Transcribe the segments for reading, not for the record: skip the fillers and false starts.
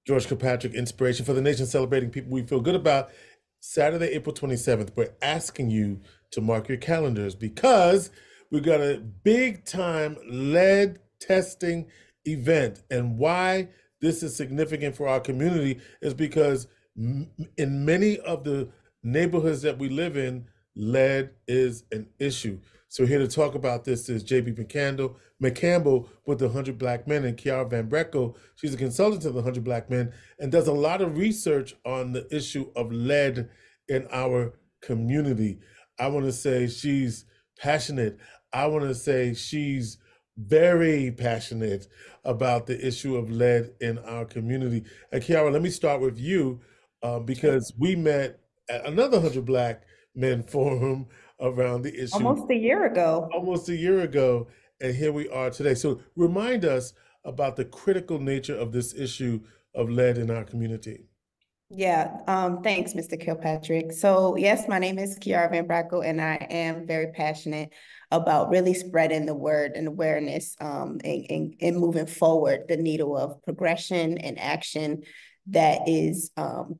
George Kilpatrick Inspiration for the Nation, celebrating people we feel good about. Saturday, April 27th, we're asking you to mark your calendars because we got a big time lead testing event. And why this is significant for our community is because in many of the neighborhoods that we live in, lead is an issue. So here to talk about this is JB McCampbell with the 100 Black Men, and Kiara Van Brackle. She's a consultant to the 100 Black Men and does a lot of research on the issue of lead in our community. I want to say she's passionate. I want to say she's very passionate about the issue of lead in our community. And Kiara, let me start with you because we met at another 100 Black Men forum around the issue almost a year ago, and here we are today. So remind us about the critical nature of this issue of lead in our community. Yeah, thanks, Mr. Kilpatrick. So yes, my name is Kiara Van Brackle, and I am very passionate about really spreading the word and awareness and moving forward the needle of progression and action that is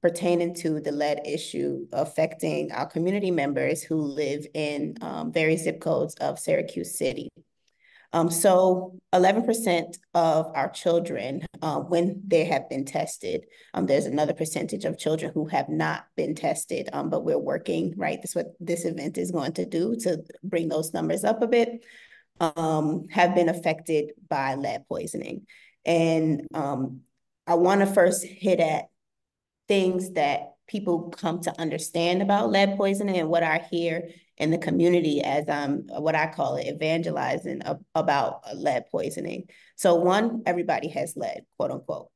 pertaining to the lead issue affecting our community members who live in various zip codes of Syracuse City. So 11% of our children, when they have been tested, there's another percentage of children who have not been tested, but we're working, right? That's what this event is going to do to bring those numbers up a bit, have been affected by lead poisoning. And I want to first hit at things that people come to understand about lead poisoning and what I hear in the community as I'm what I call it evangelizing about lead poisoning. So one, everybody has lead, quote unquote.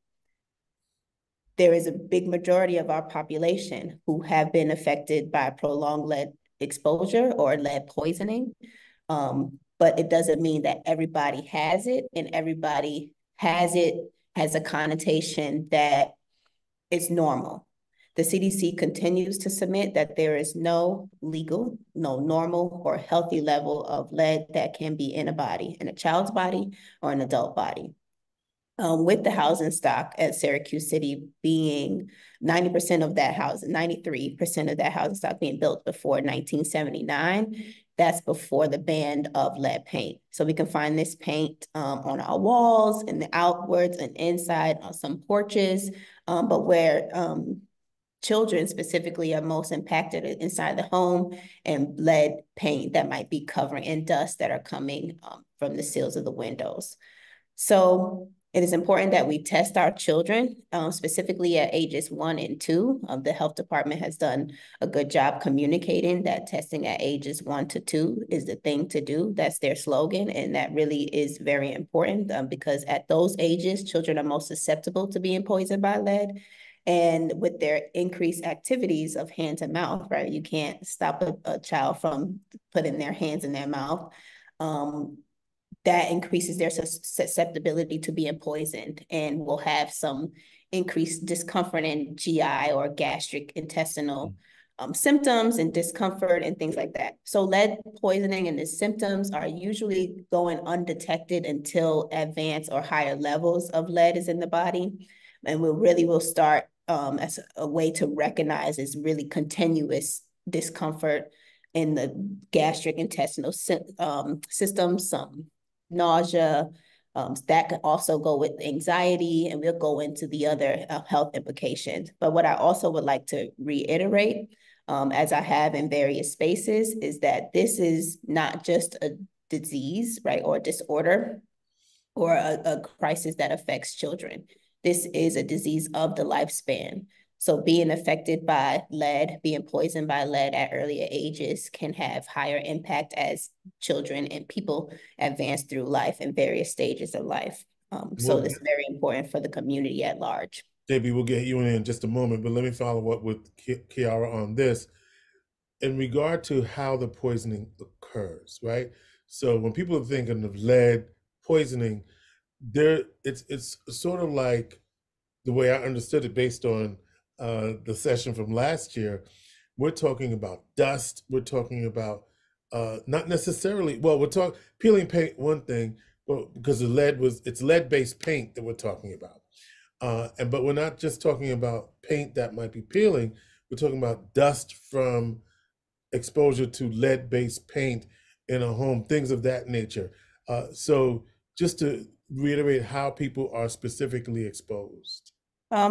There is a big majority of our population who have been affected by prolonged lead exposure or lead poisoning. But it doesn't mean that everybody has it, and everybody has it has a connotation that it's normal. The CDC continues to submit that there is no legal, no normal or healthy level of lead that can be in a body, in a child's body or an adult body. With the housing stock at Syracuse City being 90% of that housing, 93% of that housing stock being built before 1979, that's before the ban of lead paint. So we can find this paint on our walls, in the outwards and inside on some porches, but where children specifically are most impacted inside the home, and lead paint that might be covering in dust that are coming from the sills of the windows. So it is important that we test our children, specifically at ages 1 and 2. The health department has done a good job communicating that testing at ages 1 to 2 is the thing to do. That's their slogan, and that really is very important because at those ages, children are most susceptible to being poisoned by lead. And with their increased activities of hand to mouth, right? You can't stop a child from putting their hands in their mouth. That increases their susceptibility to being poisoned, and will have some increased discomfort in GI or gastric intestinal symptoms and discomfort and things like that. So lead poisoning and the symptoms are usually going undetected until advanced or higher levels of lead is in the body. And we'll start as a way to recognize is really continuous discomfort in the gastric intestinal system, some nausea, that could also go with anxiety, and we'll go into the other health implications. But what I also would like to reiterate, as I have in various spaces, is that this is not just a disease, right, or a disorder or a crisis that affects children. This is a disease of the lifespan. So being affected by lead, being poisoned by lead at earlier ages can have higher impact as children and people advance through life in various stages of life. So this is very important for the community at large. JB, we'll get you in just a moment, but let me follow up with Kiara on this. In regard to how the poisoning occurs, right? So when people are thinking of lead poisoning, it's sort of like the way I understood it based on the session from last year. We're talking about dust. We're talking about not necessarily, well, we're talking peeling paint, one thing, but because it's lead-based paint that we're talking about. But we're not just talking about paint that might be peeling. We're talking about dust from exposure to lead-based paint in a home, things of that nature. So just to reiterate how people are specifically exposed.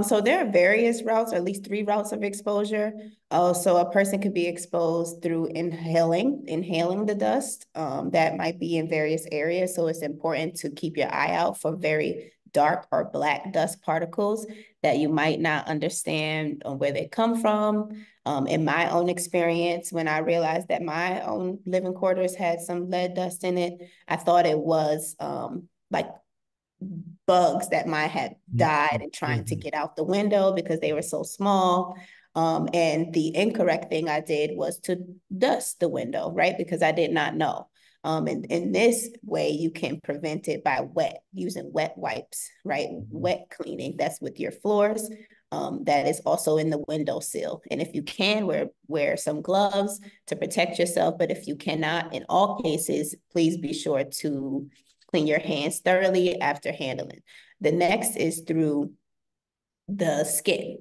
So there are various routes, or at least 3 routes of exposure. So a person could be exposed through inhaling the dust. That might be in various areas. So it's important to keep your eye out for very dark or black dust particles that you might not understand where they come from. In my own experience, when I realized that my own living quarters had some lead dust in it, I thought it was like bugs that might have died and trying to get out the window because they were so small. And the incorrect thing I did was to dust the window, right? Because I did not know. And in this way, you can prevent it by using wet wipes, right? Wet cleaning, that's with your floors. That is also in the windowsill. And if you can, wear some gloves to protect yourself. But if you cannot, in all cases, please be sure to clean your hands thoroughly after handling. The next is through the skin.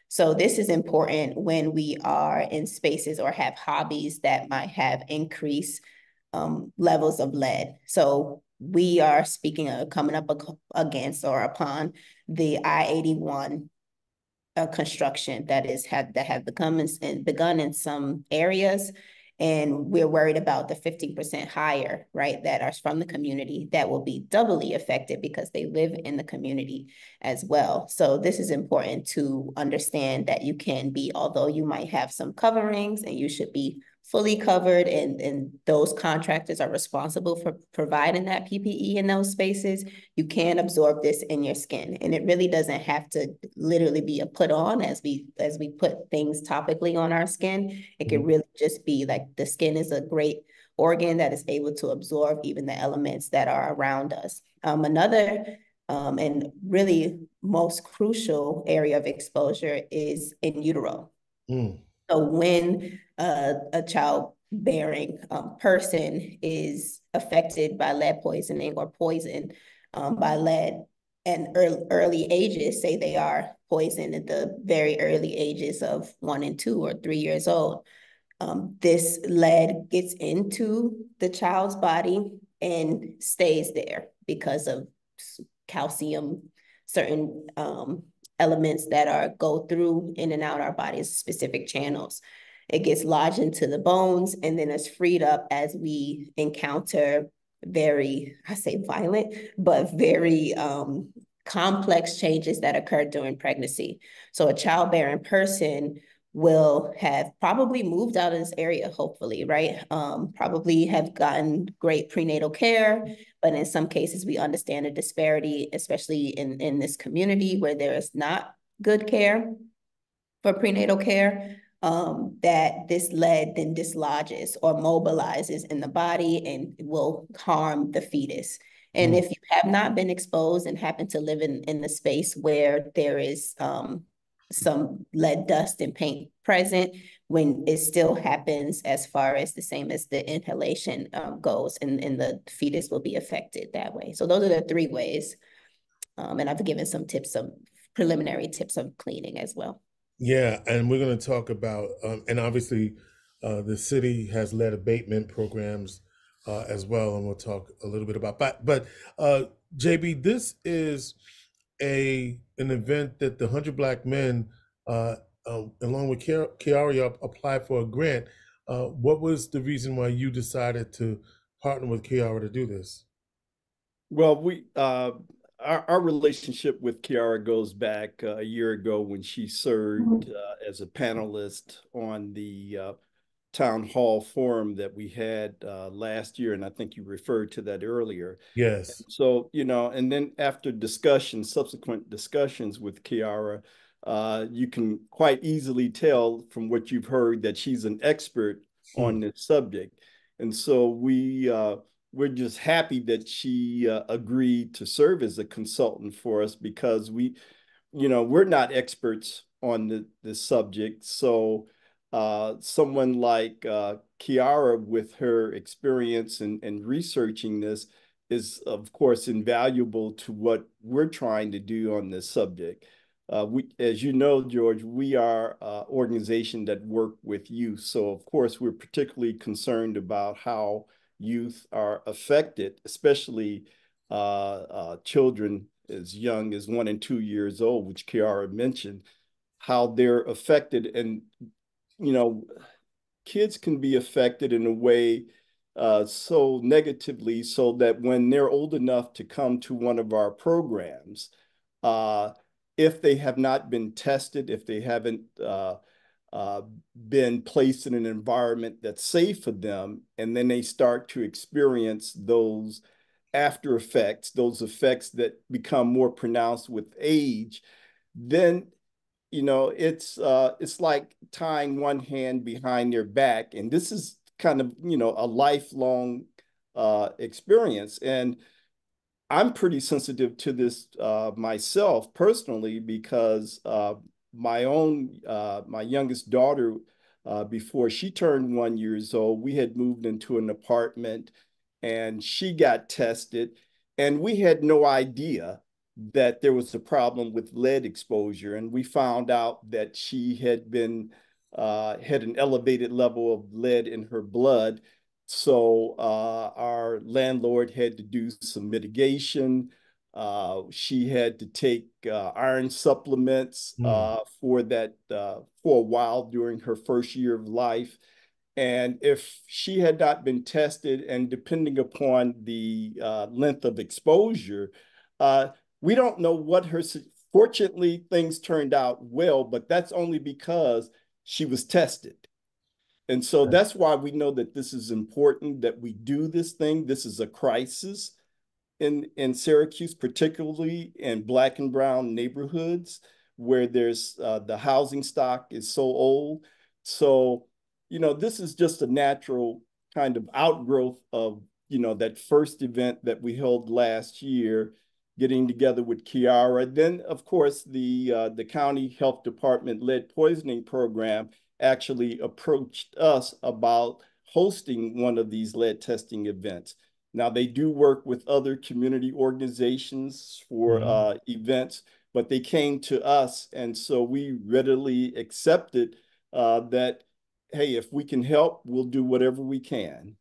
So this is important when we are in spaces or have hobbies that might have increased levels of lead. So we are speaking of coming up against or upon the I-81 construction that have begun in some areas. And we're worried about the 15% higher, right, that are from the community that will be doubly affected because they live in the community as well. So this is important to understand that you can be, although you might have some coverings and you should be fully covered, and those contractors are responsible for providing that PPE in those spaces, you can absorb this in your skin. And it really doesn't have to literally be a put on as we put things topically on our skin. It can really just be like the skin is a great organ that is able to absorb even the elements that are around us. Another and really most crucial area of exposure is in utero. So when a childbearing person is affected by lead poisoning or poisoned by lead, and early ages, say they are poisoned at the very early ages of 1 and 2 or 3 years old, this lead gets into the child's body and stays there because of calcium, certain elements that go through in and out our bodies, specific channels. It gets lodged into the bones and then it's freed up as we encounter very, I say violent, but very complex changes that occur during pregnancy. So a childbearing person will have probably moved out of this area, hopefully, right? Probably have gotten great prenatal care, but in some cases we understand the disparity, especially in this community where there is not good care for prenatal care, that this lead then dislodges or mobilizes in the body and will harm the fetus. And if you have not been exposed and happen to live in the space where there is some lead dust and paint present, when it still happens as far as the same as the inhalation goes, and the fetus will be affected that way. So those are the 3 ways. And I've given some tips, some preliminary tips of cleaning as well. Yeah, and we're going to talk about, and obviously the city has lead abatement programs as well, and we'll talk a little bit about that. But JB, this is an event that the 100 Black Men, along with Kiara, applied for a grant. What was the reason why you decided to partner with Kiara to do this? Well, our relationship with Kiara goes back a year ago when she served as a panelist on the town hall forum that we had last year, and I think you referred to that earlier. Yes. And so, and then after subsequent discussions with Kiara, you can quite easily tell from what you've heard that she's an expert on this subject. And so we're just happy that she agreed to serve as a consultant for us because we're not experts on the subject. So someone like Kiara, with her experience and researching this, is, of course, invaluable to what we're trying to do on this subject. As you know, George, we are an organization that work with youth. So, of course, we're particularly concerned about how youth are affected, especially children as young as 1 and 2 years old, which Kiara mentioned, how they're affected. And, kids can be affected in a way so negatively so that when they're old enough to come to one of our programs, if they have not been tested, if they haven't been placed in an environment that's safe for them, and then they start to experience those after effects, those effects that become more pronounced with age, then it's like tying one hand behind their back, and this is kind of a lifelong experience. And I'm pretty sensitive to this myself personally because my youngest daughter, before she turned 1 year old, we had moved into an apartment and she got tested, and we had no idea that there was a problem with lead exposure. And we found out that she had had an elevated level of lead in her blood. So our landlord had to do some mitigation. She had to take iron supplements for a while during her first year of life. And if she had not been tested, and depending upon the length of exposure, we don't know what fortunately, things turned out well, but that's only because she was tested. And so that's why we know that this is important, that we do this thing. This is a crisis in Syracuse, particularly in Black and brown neighborhoods where there's the housing stock is so old. So, this is just a natural kind of outgrowth of, that first event that we held last year, getting together with Kiara. Then, of course, the county health department lead poisoning program actually approached us about hosting one of these lead testing events. Now, they do work with other community organizations for events, but they came to us. And so we readily accepted that, hey, if we can help, we'll do whatever we can.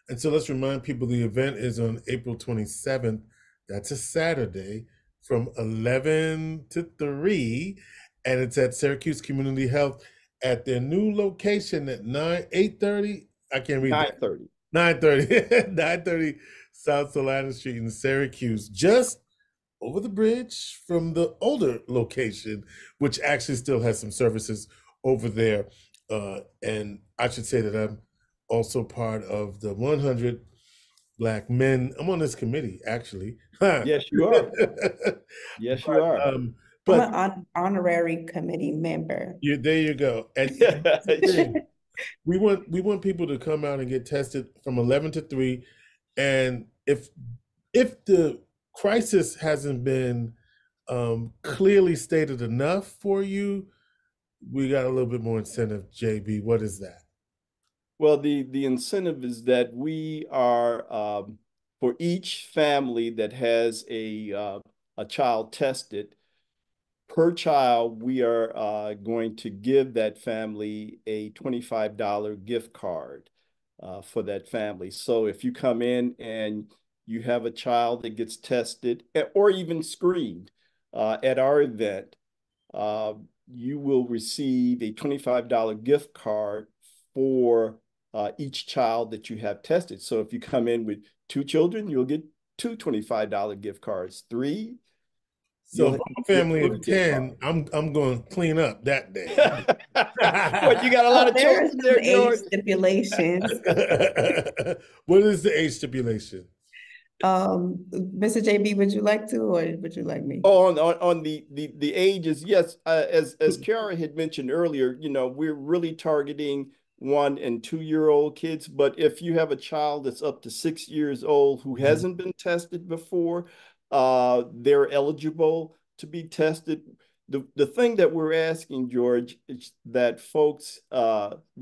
And so let's remind people the event is on April 27th. That's a Saturday from 11 to 3. And it's at Syracuse Community Health at their new location at 8:30. I can't read 9:30. 9:30. 9:30 South Salina Street in Syracuse, just over the bridge from the older location, which actually still has some services over there. And I should say that I'm also part of the 100 Black men. I'm on this committee, actually. Yes, you are. Yes, you are. But I'm an honorary committee member. There you go. And we want people to come out and get tested from 11 to 3. And if the crisis hasn't been clearly stated enough for you, we got a little bit more incentive. JB, what is that? Well, the incentive is that we are for each family that has a child tested, per child, we are going to give that family a $25 gift card for that family. So if you come in and you have a child that gets tested or even screened at our event, you will receive a $25 gift card for each child that you have tested. So if you come in with 2 children, you'll get 2 $25 gift cards. 3. So if I'm a family of 10, I'm going to clean up that day. What, you got a lot of children there, George? Age stipulations. What is the age stipulation? Mr. JB, would you like to, or would you like me? Oh, on the ages, yes. As Kiara had mentioned earlier, we're really targeting 1 and 2 year old kids. But if you have a child that's up to 6 years old who hasn't been tested before, they're eligible to be tested. The thing that we're asking, George, is that folks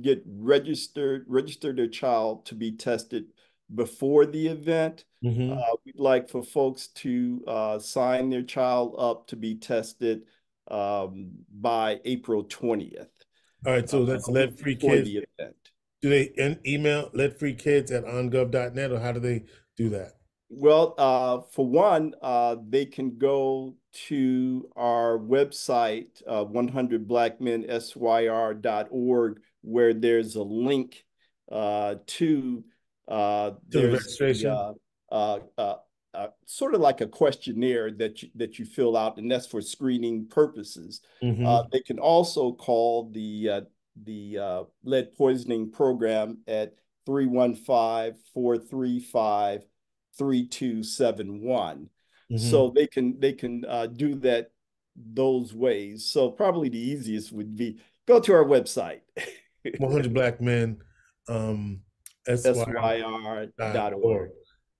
get register their child to be tested before the event. Mm-hmm. We'd like for folks to sign their child up to be tested by April 20th, All right, so that's a week Lead Free before Kids. the event. Do they email leadfreekids@ongov.net, or how do they do that? Well, for one, they can go to our website, 100blackmensyr.org, where there's a link to The there's registration? sort of like a questionnaire that you fill out, and that's for screening purposes. Mm-hmm. They can also call the lead poisoning program at 315-435-3271. Mm-hmm. So they can do that those ways. So probably the easiest would be go to our website. 100 Black Men, SYR.org. SYR.org.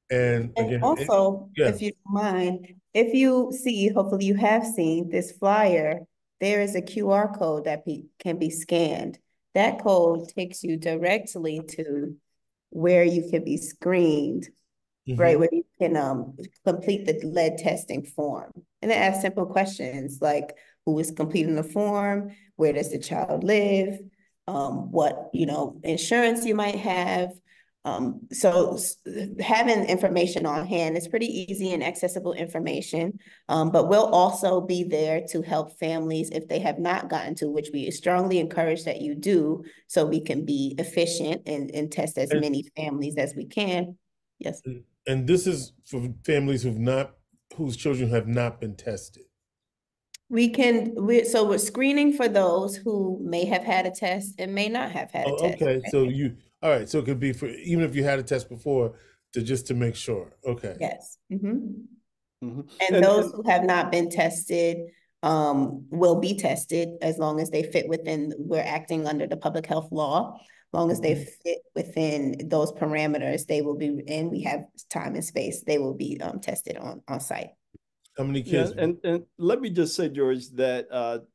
And And again, also, yeah. if you don't mind, if you see, hopefully you have seen this flyer, there is a QR code that can be scanned. That code takes you directly to where you can be screened, right? Where you can complete the lead testing form. And then ask simple questions like, who is completing the form? Where does the child live? What, insurance you might have. So having information on hand is pretty easy and accessible information, but we'll also be there to help families if they have not gotten to, which we strongly encourage that you do, so we can be efficient and test as many families as we can. Yes. And this is for families whose children have not been tested. So we're screening for those who may have had a test and may not have had a test. Okay. So all right. So it could be for, even if you had a test before, just to make sure. Okay. Yes. Mm-hmm. Mm-hmm. And those who have not been tested will be tested as long as they fit within, we're acting under the public health law. As long as they fit within those parameters, they will be, and we have time and space, they will be tested on site. How many kids? Yeah, and let me just say, George, that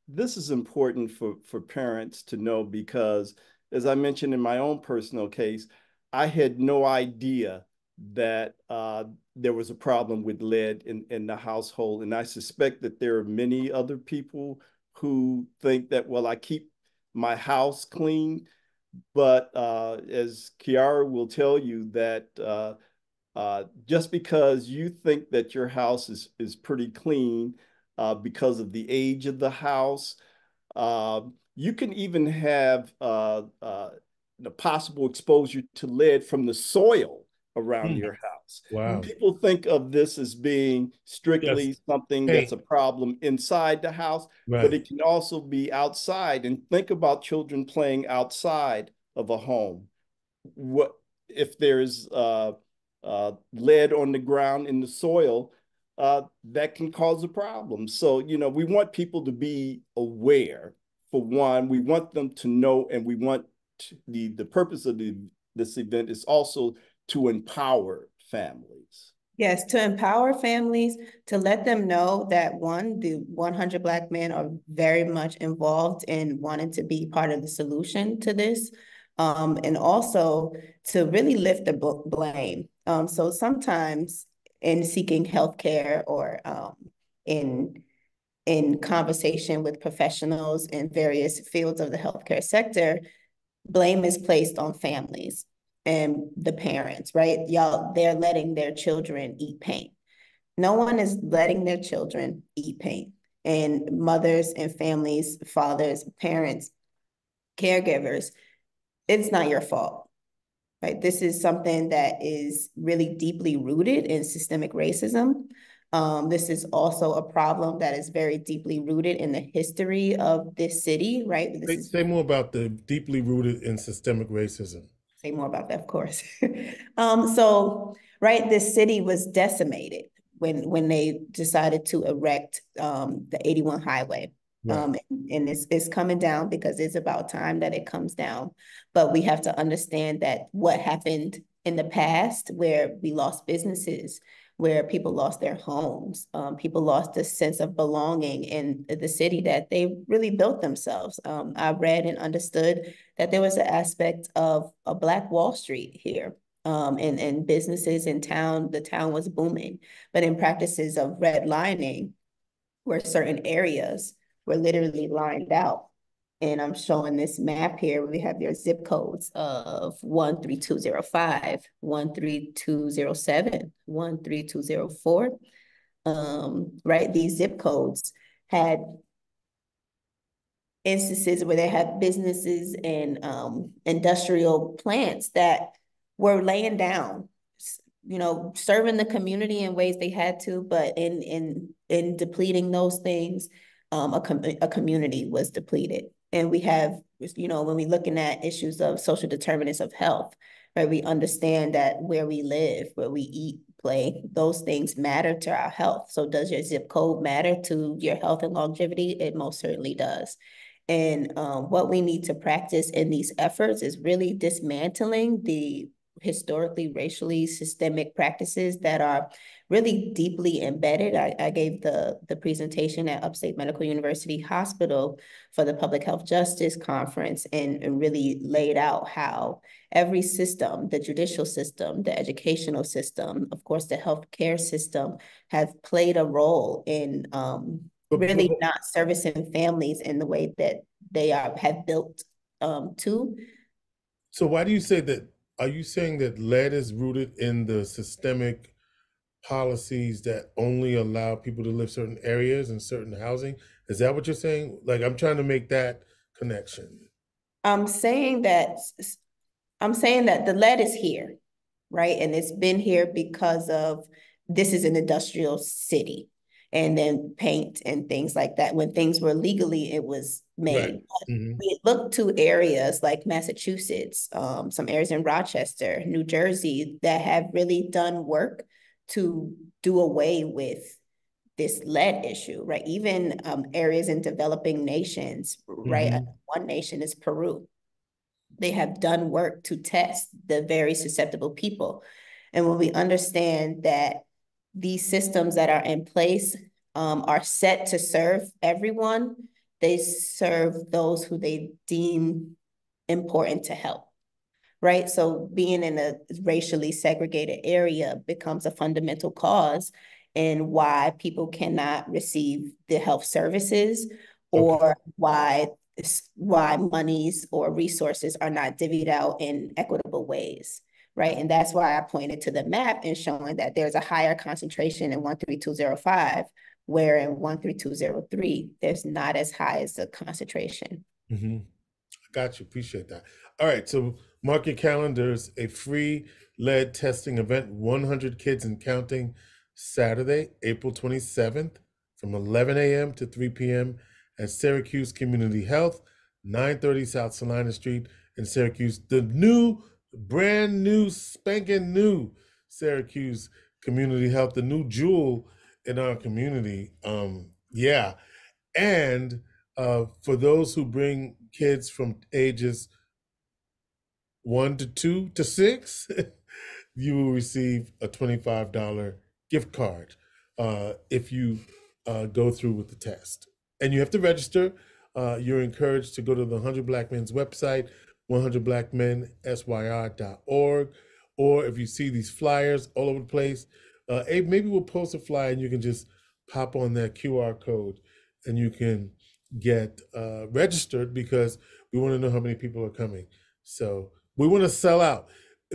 this is important for parents to know, because as I mentioned in my own personal case, I had no idea that there was a problem with lead in the household. And I suspect that there are many other people who think that, well, I keep my house clean. But as Kiara will tell you, that just because you think that your house is pretty clean because of the age of the house, you can even have the possible exposure to lead from the soil around your house. Wow. People think of this as being strictly something that's a problem inside the house, but it can also be outside. And think about children playing outside of a home. What if there's lead on the ground in the soil? That can cause a problem. So, we want people to be aware. For one, we want them to know, and we want the purpose of this event is also to empower families. Yes, to empower families, to let them know that the 100 Black men are very much involved in wanting to be part of the solution to this, and also to really lift the blame. So sometimes in seeking healthcare or in conversation with professionals in various fields of the healthcare sector, blame is placed on families and the parents, right? They're letting their children eat paint. No one is letting their children eat paint. And mothers and families, fathers, parents, caregivers, it's not your fault, right? This is something that is really deeply rooted in systemic racism. This is also a problem that is very deeply rooted in the history of this city, right? Say more about the deeply rooted in systemic racism. Say more about that, of course. So, right, this city was decimated when they decided to erect the 81 highway. Right. And it's coming down because it's about time that it comes down. But we have to understand that what happened in the past, where we lost businesses, where people lost their homes, people lost a sense of belonging in the city that they really built themselves. I read and understood that there was an aspect of a Black Wall Street here. and businesses in town. The town was booming, but in practices of redlining, where certain areas were literally lined out. And I'm showing this map here. We have your zip codes of 13205, 13207, 13204. Right? These zip codes had instances where they had businesses and industrial plants that were laying down, serving the community in ways they had to, but in depleting those things, a community was depleted. And we have, when we're looking at issues of social determinants of health, right, we understand that where we live, where we eat, play, those things matter to our health. So does your zip code matter to your health and longevity? It most certainly does. And what we need to practice in these efforts is really dismantling the historically, racially systemic practices that are really deeply embedded. I gave the presentation at Upstate Medical University Hospital for the Public Health Justice Conference and really laid out how every system, the judicial system, the educational system, of course, the healthcare system, have played a role in really not servicing families in the way that they have built to. So why do you say that? Are you saying that lead is rooted in the systemic policies that only allow people to live certain areas and certain housing? Is that what you're saying? Like, I'm trying to make that connection. I'm saying that the lead is here, right? And it's been here because of this is an industrial city. And then paint and things like that. When things were legally, it was made. Right. Mm-hmm. We look to areas like Massachusetts, some areas in Rochester, New Jersey, that have really done work to do away with this lead issue, right? Even areas in developing nations, right? Mm-hmm. One nation is Peru. They have done work to test the very susceptible people. And when we understand that these systems that are in place are set to serve everyone, they serve those who they deem important to help, right? So being in a racially segregated area becomes a fundamental cause in why people cannot receive the health services or why monies or resources are not divvied out in equitable ways. Right. And that's why I pointed to the map and showing that there's a higher concentration in 13205, where in 13203, there's not as high as the concentration. Mm-hmm. I got you. Appreciate that. All right. So mark your calendars, a free lead testing event, 100 kids and counting, Saturday, April 27th from 11 a.m. to 3 p.m. at Syracuse Community Health, 930 South Salina Street in Syracuse. The brand new, spanking new Syracuse Community Health, the new jewel in our community. Yeah. And for those who bring kids from ages 1 to 2 to 6, you will receive a $25 gift card if you go through with the test. And you have to register. You're encouraged to go to the 100 Black Men's website, 100blackmensyr.org, or if you see these flyers all over the place, Abe, maybe we'll post a flyer and you can just pop on that QR code and you can get registered, because we want to know how many people are coming. So we want to sell out.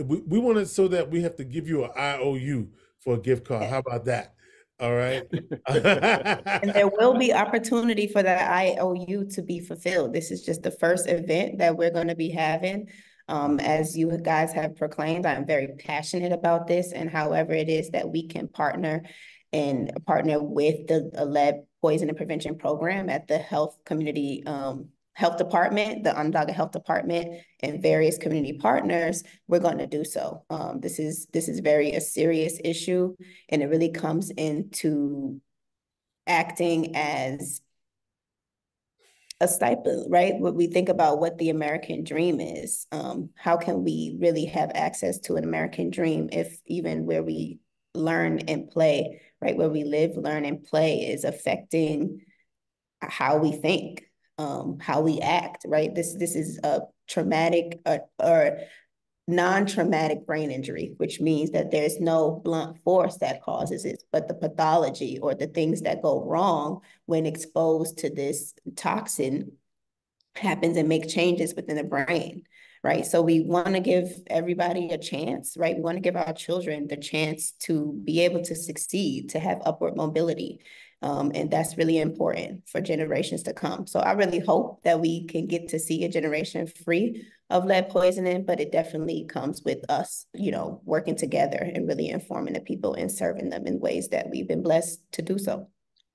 We want it so that we have to give you an IOU for a gift card. How about that? All right. And there will be opportunity for that IOU to be fulfilled. This is just the first event that we're going to be having. As you guys have proclaimed, I'm very passionate about this, and however it is that we can partner with the lead poison and prevention program at the health community health department, the Onondaga Health Department, and various community partners, we're going to do so. This is very a serious issue, and it really comes into acting as a stipend, right? When we think about what the American dream is, how can we really have access to an American dream if even where we learn and play, right, where we live, learn, and play is affecting how we think, how we act, right? This is a traumatic or non-traumatic brain injury, which means that there's no blunt force that causes it, but the pathology or the things that go wrong when exposed to this toxin happens and make changes within the brain, right? So we want to give everybody a chance, right? We want to give our children the chance to be able to succeed, to have upward mobility. And that's really important for generations to come. So I really hope that we can get to see a generation free of lead poisoning, but it definitely comes with us, working together and really informing the people and serving them in ways that we've been blessed to do so.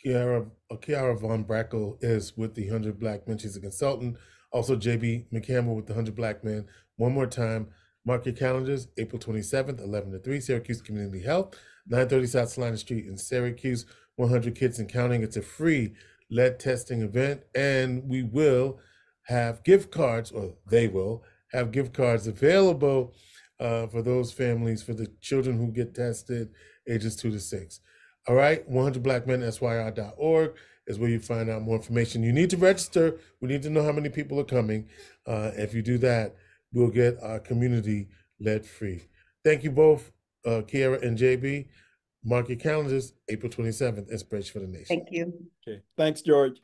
Kiara von Brackle is with the 100 Black Men. She's a consultant. Also, JB McCampbell with the 100 Black Men. One more time, mark your calendars, April 27th, 11 to 3, Syracuse Community Health, 930 South Salina Street in Syracuse, 100 kids and counting. It's a free lead testing event, and we will have gift cards, or they will have gift cards available for those families, for the children who get tested, ages 2 to 6. All right, 100blackmen.syr.org is where you find out more information. You need to register. We need to know how many people are coming. If you do that, we'll get our community lead-free. Thank you both, Kiara and JB. Mark your calendars, April 27th, Inspiration for the Nation. Thank you. Okay, thanks, George.